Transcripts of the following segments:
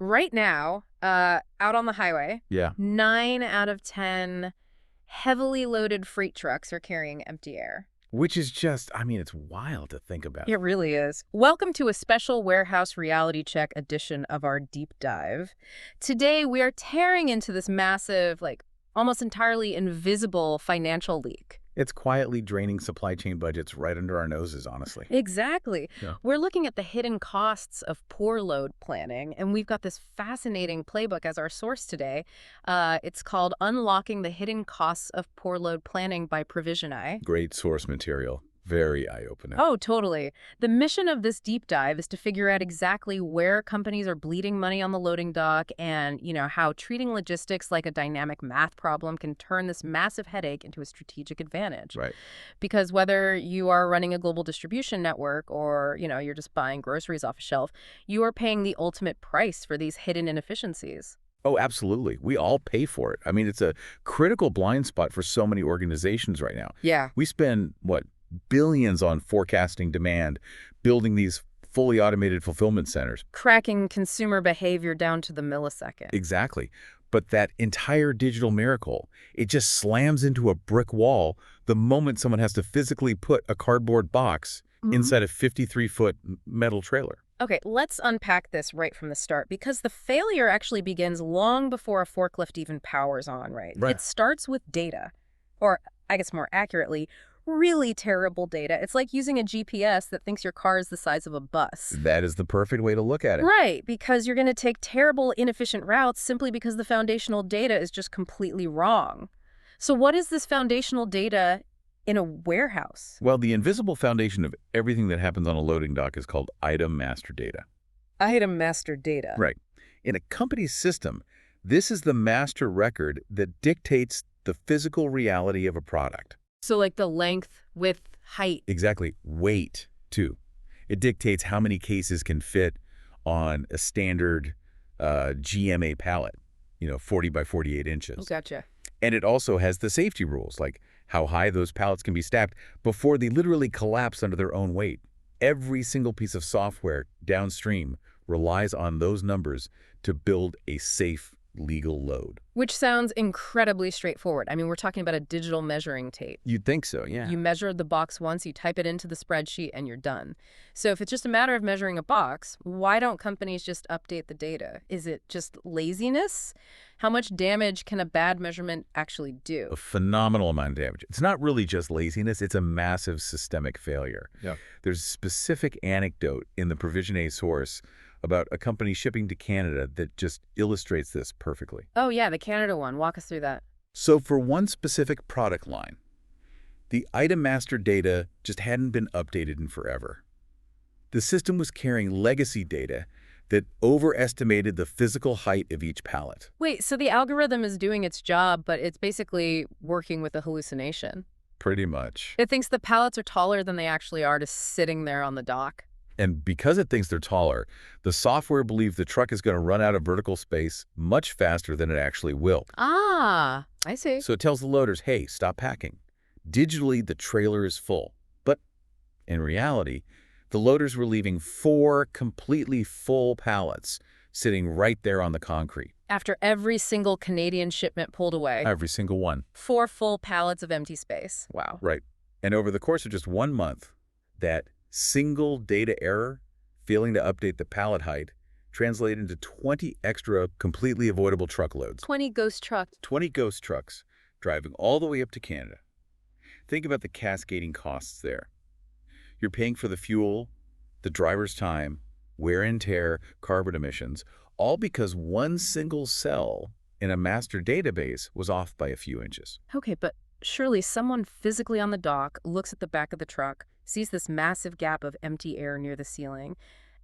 Right now, out on the highway, Yeah. 9 out of 10 heavily loaded freight trucks are carrying empty air. Which is just, I mean, it's wild to think about. It really is. Welcome to a special warehouse reality check edition of our deep dive. Today, we are tearing into this massive, almost entirely invisible financial leak. It's quietly draining supply chain budgets right under our noses, honestly. Exactly. Yeah. We're looking at the hidden costs of poor load planning, and we've got this fascinating playbook as our source today. It's called Unlocking the Hidden Costs of Poor Load Planning by Provision.I. Great source material. Very eye-opening. Oh, totally. The mission of this deep dive is to figure out exactly where companies are bleeding money on the loading dock and, how treating logistics like a dynamic math problem can turn this massive headache into a strategic advantage. Right. Because whether you are running a global distribution network or, you're just buying groceries off a shelf, you are paying the ultimate price for these hidden inefficiencies. Oh, absolutely. We all pay for it. I mean, it's a critical blind spot for so many organizations right now. Yeah. We spend, billions on forecasting demand, building these fully automated fulfillment centers. Cracking consumer behavior down to the millisecond. Exactly. But that entire digital miracle, it just slams into a brick wall the moment someone has to physically put a cardboard box inside a 53-foot metal trailer. Okay, let's unpack this right from the start, because the failure actually begins long before a forklift even powers on, right? Right. It starts with data, or I guess more accurately, really terrible data. It's like using a GPS that thinks your car is the size of a bus. That is the perfect way to look at it. Right, because you're going to take terrible, inefficient routes simply because the foundational data is just completely wrong. So what is this foundational data in a warehouse? Well, the invisible foundation of everything that happens on a loading dock is called item master data. Item master data. Right. In a company's system, this is the master record that dictates the physical reality of a product. So like the length, width, height. Exactly. Weight, too. It dictates how many cases can fit on a standard GMA pallet, 40 by 48 inches. Oh, gotcha. And it also has the safety rules, like how high those pallets can be stacked before they literally collapse under their own weight. Every single piece of software downstream relies on those numbers to build a safe, legal load. Which sounds incredibly straightforward. I mean, we're talking about a digital measuring tape. You'd think so, yeah. You measure the box once, you type it into the spreadsheet, and you're done. So if it's just a matter of measuring a box, why don't companies just update the data? Is it just laziness? How much damage can a bad measurement actually do? A phenomenal amount of damage. It's not really just laziness, it's a massive systemic failure. Yeah. There's a specific anecdote in the Provision.A source about a company shipping to Canada that just illustrates this perfectly. Oh yeah, the Canada one. Walk us through that. So for one specific product line, the item master data just hadn't been updated in forever. The system was carrying legacy data that overestimated the physical height of each pallet. Wait, so the algorithm is doing its job, but it's basically working with a hallucination. Pretty much. It thinks the pallets are taller than they actually are, just sitting there on the dock. And because it thinks they're taller, the software believes the truck is going to run out of vertical space much faster than it actually will. Ah, I see. So it tells the loaders, hey, stop packing. Digitally, the trailer is full. But in reality, the loaders were leaving 4 completely full pallets sitting right there on the concrete. After every single Canadian shipment pulled away. Every single one. 4 full pallets of empty space. Wow. Right. And over the course of just 1 month, that single data error, failing to update the pallet height, translated into 20 extra completely avoidable truckloads. 20 ghost trucks. 20 ghost trucks driving all the way up to Canada. Think about the cascading costs there. You're paying for the fuel, the driver's time, wear and tear, carbon emissions, all because one single cell in a master database was off by a few inches. Okay, but surely someone physically on the dock looks at the back of the truck, sees this massive gap of empty air near the ceiling,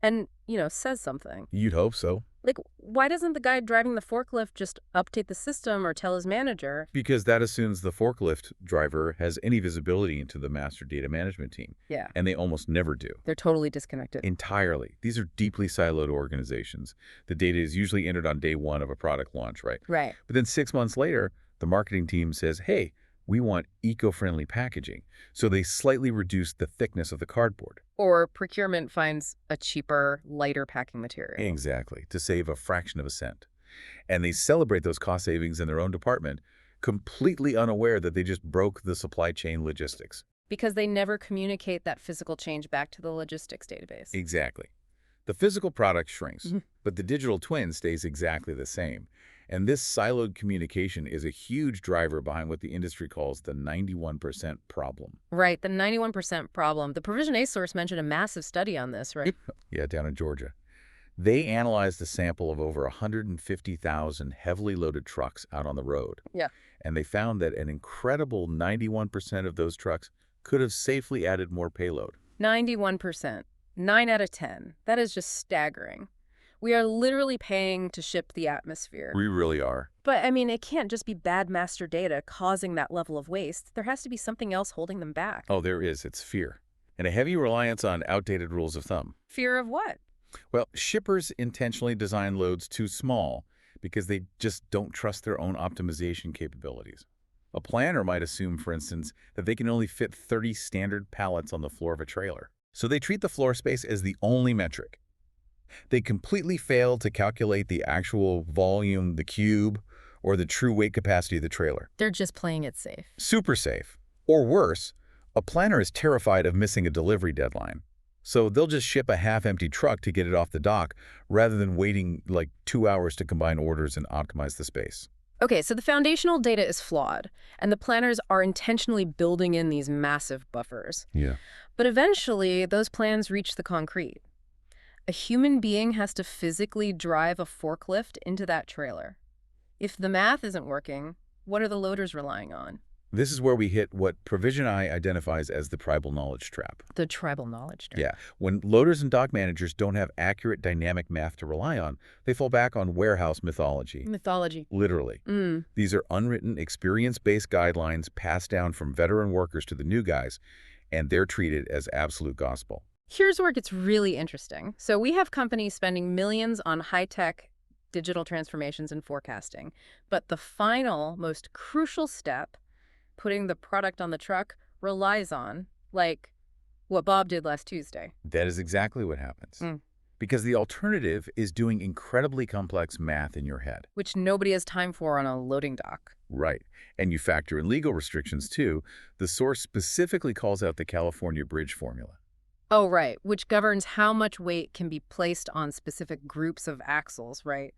and, says something. You'd hope so. Like, why doesn't the guy driving the forklift just update the system or tell his manager? Because that assumes the forklift driver has any visibility into the master data management team. Yeah. And they almost never do. They're totally disconnected. Entirely. These are deeply siloed organizations. The data is usually entered on day 1 of a product launch, right? Right. But then 6 months later, the marketing team says, hey, we want eco-friendly packaging. So they slightly reduce the thickness of the cardboard. Or procurement finds a cheaper, lighter packing material. Exactly, to save a fraction of a cent. And they celebrate those cost savings in their own department, completely unaware that they just broke the supply chain logistics. Because they never communicate that physical change back to the logistics database. Exactly. The physical product shrinks, Mhm. but the digital twin stays exactly the same. And this siloed communication is a huge driver behind what the industry calls the 91% problem. Right, the 91% problem. The Provision A source mentioned a massive study on this, right? Yeah, down in Georgia. They analyzed a sample of over 150,000 heavily loaded trucks out on the road. Yeah. And they found that an incredible 91% of those trucks could have safely added more payload. 91%. 9 out of 10. That is just staggering. We are literally paying to ship the atmosphere. We really are. But, I mean, it can't just be bad master data causing that level of waste. There has to be something else holding them back. Oh, there is. It's fear. And a heavy reliance on outdated rules of thumb. Fear of what? Well, shippers intentionally design loads too small because they just don't trust their own optimization capabilities. A planner might assume, for instance, that they can only fit 30 standard pallets on the floor of a trailer. So they treat the floor space as the only metric. They completely fail to calculate the actual volume, the cube, or the true weight capacity of the trailer. They're just playing it safe. Super safe. Or worse, a planner is terrified of missing a delivery deadline. So they'll just ship a half-empty truck to get it off the dock rather than waiting like 2 hours to combine orders and optimize the space. Okay, so the foundational data is flawed, and the planners are intentionally building in these massive buffers. Yeah. But eventually, those plans reach the concrete. A human being has to physically drive a forklift into that trailer. If the math isn't working, what are the loaders relying on? This is where we hit what Provision.I identifies as the tribal knowledge trap. The tribal knowledge trap. Yeah. When loaders and dock managers don't have accurate dynamic math to rely on, they fall back on warehouse mythology. Mythology. Literally. These are unwritten, experience-based guidelines passed down from veteran workers to the new guys, and they're treated as absolute gospel. Here's where it gets really interesting. So we have companies spending millions on high-tech digital transformations and forecasting, but the final, most crucial step, putting the product on the truck, relies on, like, what Bob did last Tuesday. That is exactly what happens. Because the alternative is doing incredibly complex math in your head. Which nobody has time for on a loading dock. Right. And you factor in legal restrictions, too. The source specifically calls out the California bridge formula. Oh, right, which governs how much weight can be placed on specific groups of axles, right,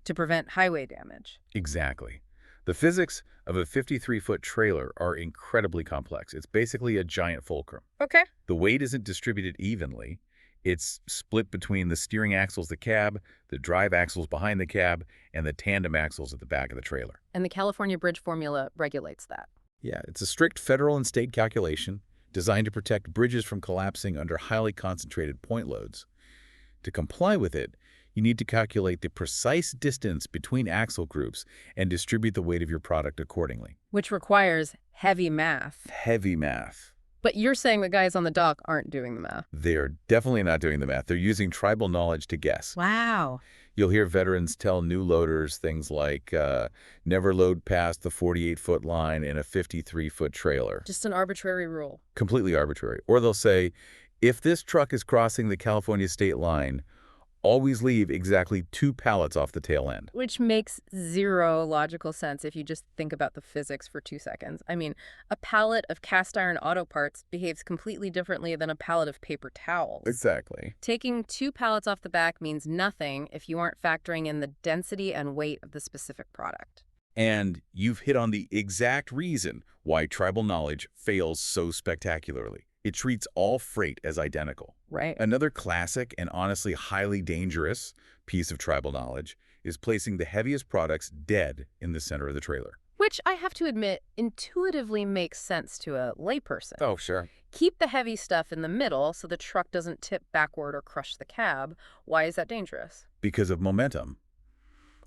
to prevent highway damage. Exactly. The physics of a 53-foot trailer are incredibly complex. It's basically a giant fulcrum. Okay. The weight isn't distributed evenly. It's split between the steering axles, the cab, the drive axles behind the cab, and the tandem axles at the back of the trailer. And the California bridge formula regulates that. Yeah, it's a strict federal and state calculation designed to protect bridges from collapsing under highly concentrated point loads. To comply with it, you need to calculate the precise distance between axle groups and distribute the weight of your product accordingly. Which requires heavy math. Heavy math. But you're saying the guys on the dock aren't doing the math. They're definitely not doing the math. They're using tribal knowledge to guess. Wow. You'll hear veterans tell new loaders things like, never load past the 48-foot line in a 53-foot trailer. Just an arbitrary rule. Completely arbitrary. Or they'll say, if this truck is crossing the California state line, always leave exactly 2 pallets off the tail end. Which makes zero logical sense if you just think about the physics for 2 seconds. I mean, a pallet of cast iron auto parts behaves completely differently than a pallet of paper towels. Exactly. Taking 2 pallets off the back means nothing if you aren't factoring in the density and weight of the specific product. And you've hit on the exact reason why tribal knowledge fails so spectacularly. It treats all freight as identical. Right. Another classic and honestly highly dangerous piece of tribal knowledge is placing the heaviest products dead in the center of the trailer. Which I have to admit intuitively makes sense to a layperson. Oh, sure. Keep the heavy stuff in the middle so the truck doesn't tip backward or crush the cab. Why is that dangerous? Because of momentum.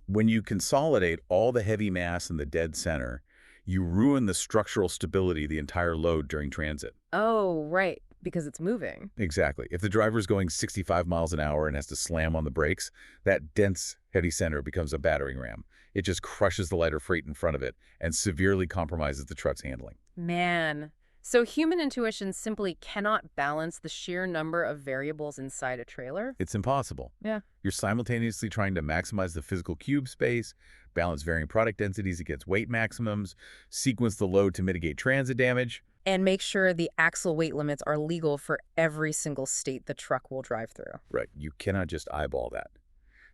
When you consolidate all the heavy mass in the dead center, you ruin the structural stability of the entire load during transit. Oh, right, because it's moving. Exactly. If the driver's going 65 miles an hour and has to slam on the brakes, that dense, heavy center becomes a battering ram. It just crushes the lighter freight in front of it and severely compromises the truck's handling. Man, So human intuition simply cannot balance the sheer number of variables inside a trailer? It's impossible. Yeah. You're simultaneously trying to maximize the physical cube space, balance varying product densities against weight maximums, sequence the load to mitigate transit damage. And make sure the axle weight limits are legal for every single state the truck will drive through. Right, you cannot just eyeball that.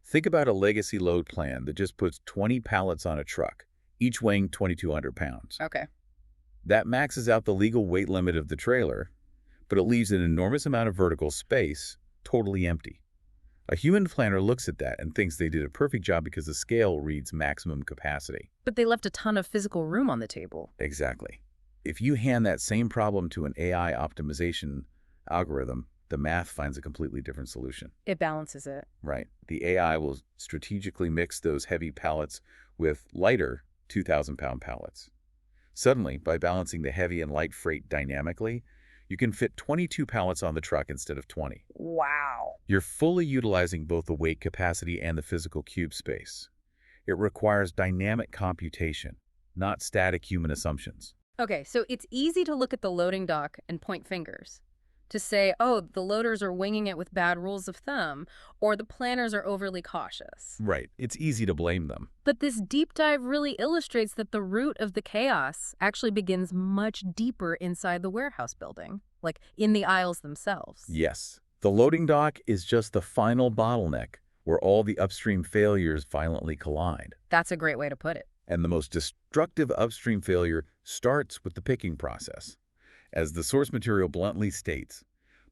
Think about a legacy load plan that just puts 20 pallets on a truck, each weighing 2,200 pounds. Okay. That maxes out the legal weight limit of the trailer, but it leaves an enormous amount of vertical space totally empty. A human planner looks at that and thinks they did a perfect job because the scale reads maximum capacity. But they left a ton of physical room on the table. Exactly. If you hand that same problem to an AI optimization algorithm, the math finds a completely different solution. It balances it. Right. The AI will strategically mix those heavy pallets with lighter 2,000-pound pallets. Suddenly, by balancing the heavy and light freight dynamically, you can fit 22 pallets on the truck instead of 20. Wow. You're fully utilizing both the weight capacity and the physical cube space. It requires dynamic computation, not static human assumptions. Okay, so it's easy to look at the loading dock and point fingers. To say, oh, the loaders are winging it with bad rules of thumb, or the planners are overly cautious. Right. It's easy to blame them. But this deep dive really illustrates that the root of the chaos actually begins much deeper inside the warehouse building, like in the aisles themselves. Yes. The loading dock is just the final bottleneck where all the upstream failures violently collide. That's a great way to put it. And the most destructive upstream failure starts with the picking process. As the source material bluntly states,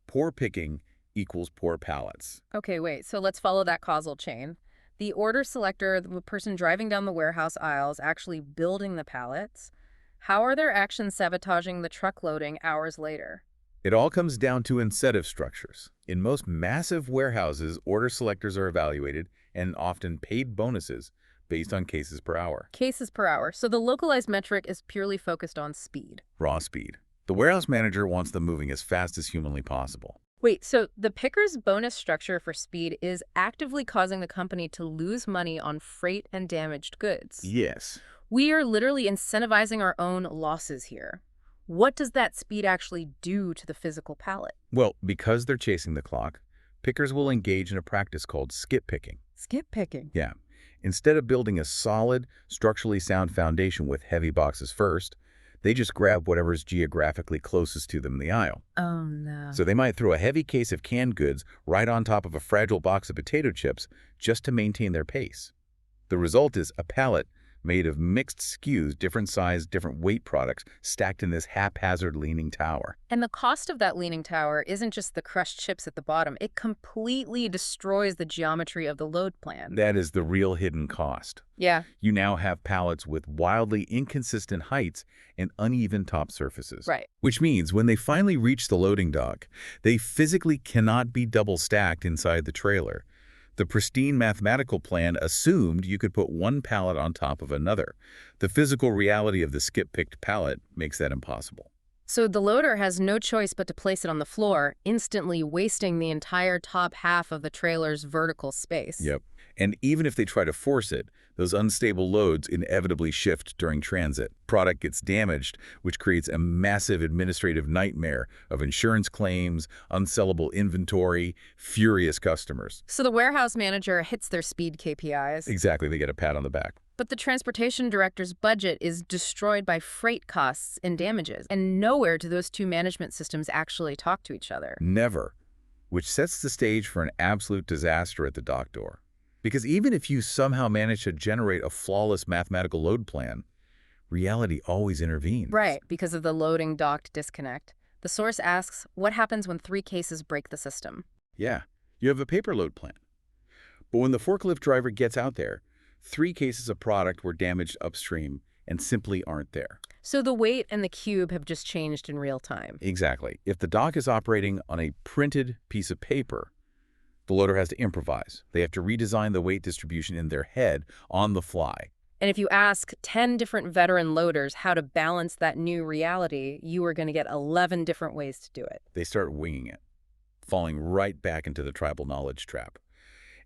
poor picking equals poor pallets. Okay, wait, so let's follow that causal chain. The order selector, the person driving down the warehouse aisles, actually building the pallets. How are their actions sabotaging the truck loading hours later? It all comes down to incentive structures. In most massive warehouses, order selectors are evaluated and often paid bonuses based on cases per hour. Cases per hour. So the localized metric is purely focused on speed. Raw speed. The warehouse manager wants them moving as fast as humanly possible. Wait, so the picker's bonus structure for speed is actively causing the company to lose money on freight and damaged goods. Yes. We are literally incentivizing our own losses here. What does that speed actually do to the physical pallet? Well, because they're chasing the clock, pickers will engage in a practice called skip picking. Skip picking. Yeah. Instead of building a solid, structurally sound foundation with heavy boxes first, they just grab whatever's geographically closest to them in the aisle. Oh, no. So they might throw a heavy case of canned goods right on top of a fragile box of potato chips just to maintain their pace. The result is a pallet made of mixed SKUs, different size, different weight products, stacked in this haphazard leaning tower. And the cost of that leaning tower isn't just the crushed chips at the bottom. It completely destroys the geometry of the load plan. That is the real hidden cost. Yeah. You now have pallets with wildly inconsistent heights and uneven top surfaces. Right. Which means when they finally reach the loading dock, they physically cannot be double stacked inside the trailer. The pristine mathematical plan assumed you could put one pallet on top of another. The physical reality of the skip-picked pallet makes that impossible. So the loader has no choice but to place it on the floor, instantly wasting the entire top half of the trailer's vertical space. Yep. And even if they try to force it, those unstable loads inevitably shift during transit. Product gets damaged, which creates a massive administrative nightmare of insurance claims, unsellable inventory, furious customers. So the warehouse manager hits their speed KPIs. Exactly, they get a pat on the back. But the transportation director's budget is destroyed by freight costs and damages, and nowhere do those two management systems actually talk to each other. Never. Which sets the stage for an absolute disaster at the dock door. Because even if you somehow manage to generate a flawless mathematical load plan, reality always intervenes. Right, because of the loading docked disconnect. The source asks, what happens when 3 cases break the system? Yeah, you have a paper load plan. But when the forklift driver gets out there, 3 cases of product were damaged upstream and simply aren't there. So the weight and the cube have just changed in real time. Exactly. If the dock is operating on a printed piece of paper, the loader has to improvise. They have to redesign the weight distribution in their head on the fly. And if you ask 10 different veteran loaders how to balance that new reality, you are going to get 11 different ways to do it. They start winging it, falling right back into the tribal knowledge trap.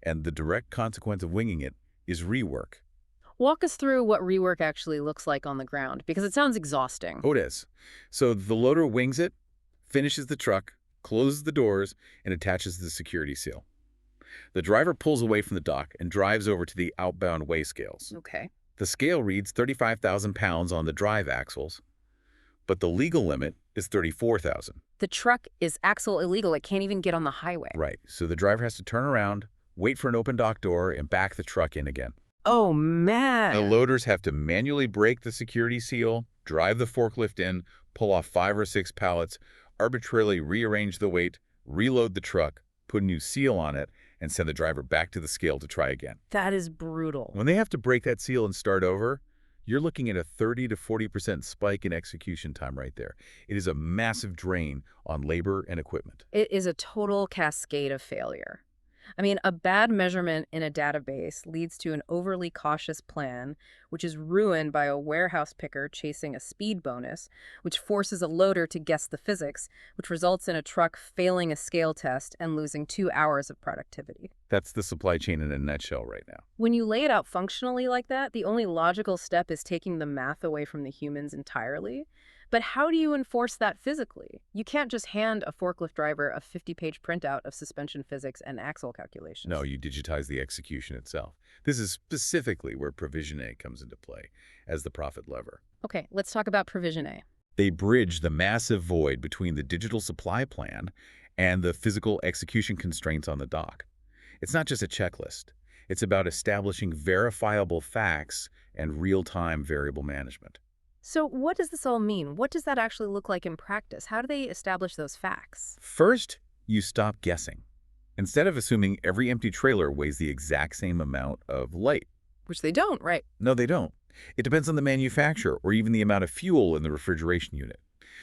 And the direct consequence of winging it is rework. Walk us through what rework actually looks like on the ground, because it sounds exhausting. Oh, it is. So the loader wings it, finishes the truck, closes the doors, and attaches the security seal. The driver pulls away from the dock and drives over to the outbound weigh scales. Okay. The scale reads 35,000 pounds on the drive axles, but the legal limit is 34,000. The truck is axle illegal. It can't even get on the highway. Right, so the driver has to turn around, wait for an open dock door, and back the truck in again. Oh, The man. loaders have to manually break the security seal, drive the forklift in, pull off 5 or 6 pallets, arbitrarily rearrange the weight, reload the truck, put a new seal on it, and send the driver back to the scale to try again. That is brutal. When they have to break that seal and start over, you're looking at a 30 to 40% spike in execution time right there. It is a massive drain on labor and equipment. It is a total cascade of failure. I mean, a bad measurement in a database leads to an overly cautious plan, which is ruined by a warehouse picker chasing a speed bonus, which forces a loader to guess the physics, which results in a truck failing a scale test and losing 2 hours of productivity. That's the supply chain in a nutshell right now. When you lay it out functionally like that, the only logical step is taking the math away from the humans entirely. But how do you enforce that physically? You can't just hand a forklift driver a 50-page printout of suspension physics and axle calculations. No, you digitize the execution itself. This is specifically where Provision A comes into play as the profit lever. Okay, let's talk about Provision A. They bridge the massive void between the digital supply plan and the physical execution constraints on the dock. It's not just a checklist. It's about establishing verifiable facts and real-time variable management. So what does this all mean? What does that actually look like in practice? How do they establish those facts? First, you stop guessing. Instead of assuming every empty trailer weighs the exact same amount of light. Which they don't, right? No, they don't. It depends on the manufacturer or even the amount of fuel in the refrigeration unit.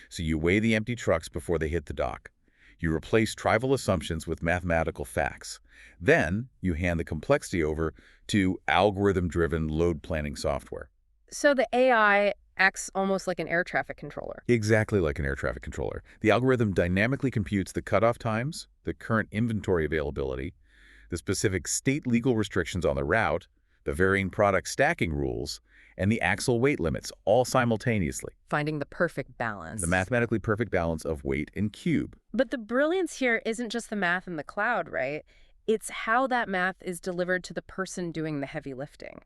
So you weigh the empty trucks before they hit the dock. You replace trivial assumptions with mathematical facts. Then you hand the complexity over to algorithm-driven load planning software. So the AI acts almost like an air traffic controller. Exactly like an air traffic controller. The algorithm dynamically computes the cutoff times, the current inventory availability, the specific state legal restrictions on the route, the varying product stacking rules, and the axle weight limits, all simultaneously. Finding the perfect balance. The mathematically perfect balance of weight and cube. But the brilliance here isn't just the math in the cloud, right? It's how that math is delivered to the person doing the heavy lifting.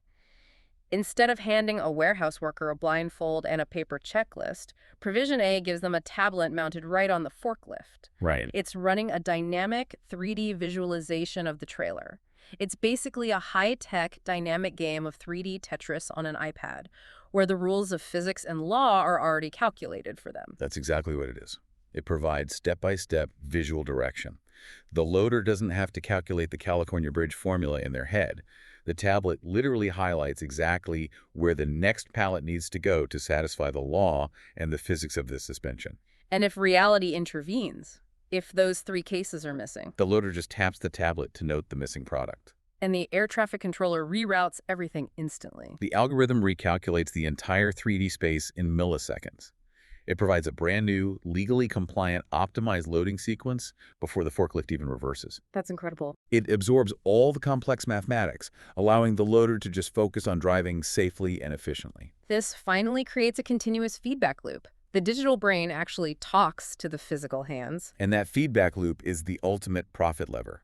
Instead of handing a warehouse worker a blindfold and a paper checklist, Provision A gives them a tablet mounted right on the forklift. Right. It's running a dynamic 3D visualization of the trailer. It's basically a high-tech dynamic game of 3D Tetris on an iPad, where the rules of physics and law are already calculated for them. That's exactly what it is. It provides step-by-step visual direction. The loader doesn't have to calculate the California Bridge formula in their head. The tablet literally highlights exactly where the next pallet needs to go to satisfy the law and the physics of the suspension. And if reality intervenes, if those 3 cases are missing, The loader just taps the tablet to note the missing product. and the air traffic controller reroutes everything instantly. The algorithm recalculates the entire 3D space in milliseconds. It provides a brand new, legally compliant, optimized loading sequence before the forklift even reverses. That's incredible. It absorbs all the complex mathematics, allowing the loader to just focus on driving safely and efficiently. This finally creates a continuous feedback loop. The digital brain actually talks to the physical hands. And that feedback loop is the ultimate profit lever.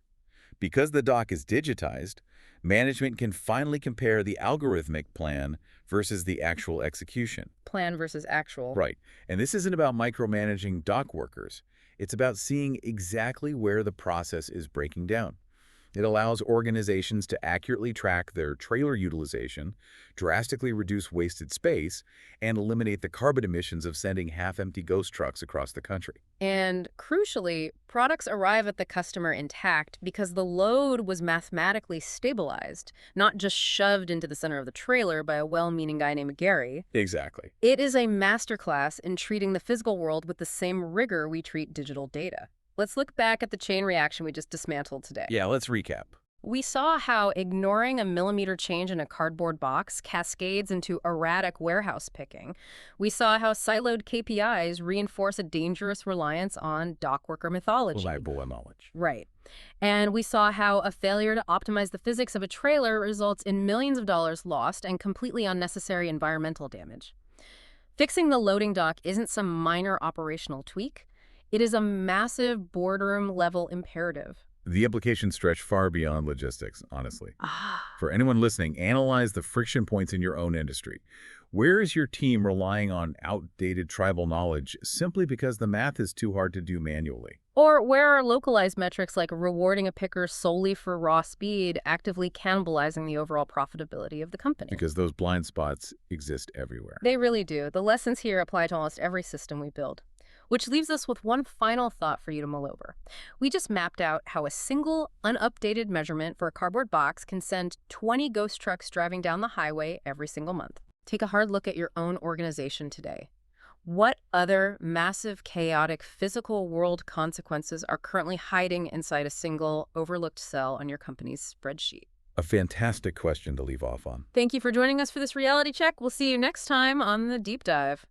Because the dock is digitized, management can finally compare the algorithmic plan versus the actual execution. Plan versus actual. Right. And this isn't about micromanaging dock workers. It's about seeing exactly where the process is breaking down. It allows organizations to accurately track their trailer utilization, drastically reduce wasted space, and eliminate the carbon emissions of sending half-empty ghost trucks across the country. And crucially, products arrive at the customer intact because the load was mathematically stabilized, not just shoved into the center of the trailer by a well-meaning guy named Gary. Exactly. It is a masterclass in treating the physical world with the same rigor we treat digital data. Let's look back at the chain reaction we just dismantled today. Yeah, let's recap. We saw how ignoring a millimeter change in a cardboard box cascades into erratic warehouse picking. We saw how siloed KPIs reinforce a dangerous reliance on dock worker mythology. Reliable knowledge. Right. And we saw how a failure to optimize the physics of a trailer results in millions of dollars lost and completely unnecessary environmental damage. Fixing the loading dock isn't some minor operational tweak. It is a massive boardroom level imperative. The implications stretch far beyond logistics, honestly. Ah. For anyone listening, analyze the friction points in your own industry. Where is your team relying on outdated tribal knowledge simply because the math is too hard to do manually? Or where are localized metrics like rewarding a picker solely for raw speed actively cannibalizing the overall profitability of the company? Because those blind spots exist everywhere. They really do. The lessons here apply to almost every system we build. Which leaves us with one final thought for you to mull over. We just mapped out how a single, unupdated measurement for a cardboard box can send 20 ghost trucks driving down the highway every single month. Take a hard look at your own organization today. What other massive, chaotic, physical world consequences are currently hiding inside a single, overlooked cell on your company's spreadsheet? A fantastic question to leave off on. Thank you for joining us for this reality check. We'll see you next time on The Deep Dive.